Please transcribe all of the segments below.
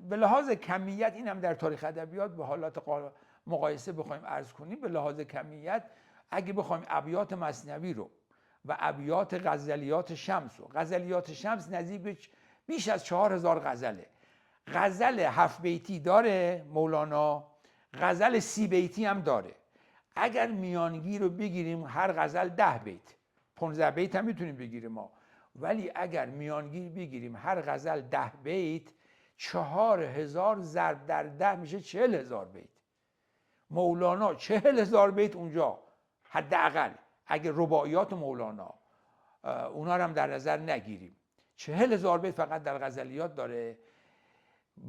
به لحاظ کمیت، این هم در تاریخ ادبیات به حالت مقایسه بخوایم عرض کنیم، به لحاظ کمیت اگه بخوایم ابیات مثنوی رو و ابیات غزلیات شمس و غزلیات شمس نزدیک بیش از 4000 غزله. غزل 7 بیتی داره مولانا، غزل 30 بیتی هم داره. اگر میانگی رو بگیریم هر غزل 10 بیت، 15 بیت هم میتونیم بگیریم ما، ولی اگر میانگی بگیریم هر غزل 10 بیت، 4000 ضرب در 10 میشه 40000 بیت. مولانا 40000 بیت اونجا حداقل، اگه رباعیات مولانا اونا رو هم در نظر نگیریم، 40000 بیت فقط در غزلیات داره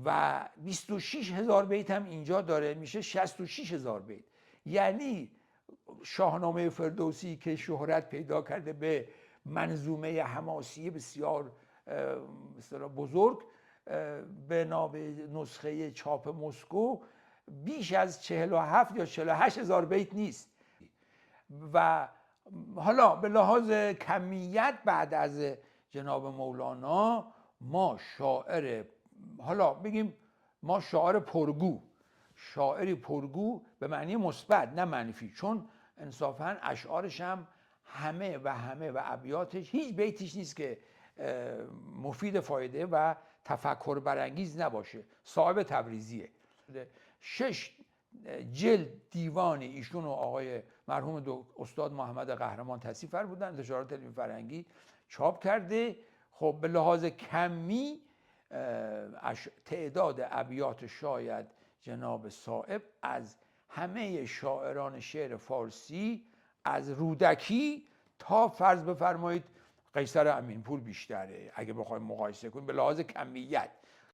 و 26000 بیت هم اینجا داره، میشه 66000 بیت. یعنی شاهنامه فردوسی که شهرت پیدا کرده به منظومه حماسی بسیار بزرگ به نام نسخه چاپ مسکو، بیش از 47 یا 48000 بیت نیست. و حالا به لحاظ کمیت بعد از جناب مولانا ما شاعر، حالا بگیم ما شاعر پرگو، شاعری پرگو به معنی مثبت نه منفی، چون انصافا اشعارش هم همه و ابیاتش هیچ بیتیش نیست که مفید فایده و تفکر برانگیز نباشه. صاحب تبریزیه، 6 جلد دیوان ایشون و آقای مرحوم استاد محمد قهرمان تصنیف بودن، انتشارات علمی فرهنگی چاپ کرده. خب به لحاظ کمی تعداد ابیات شاید جناب صائب از همه شاعران شعر فارسی از رودکی تا فرض بفرمایید قیصر امینپور بیشتره اگه بخوایم مقایسه کنیم به لحاظ کمیت.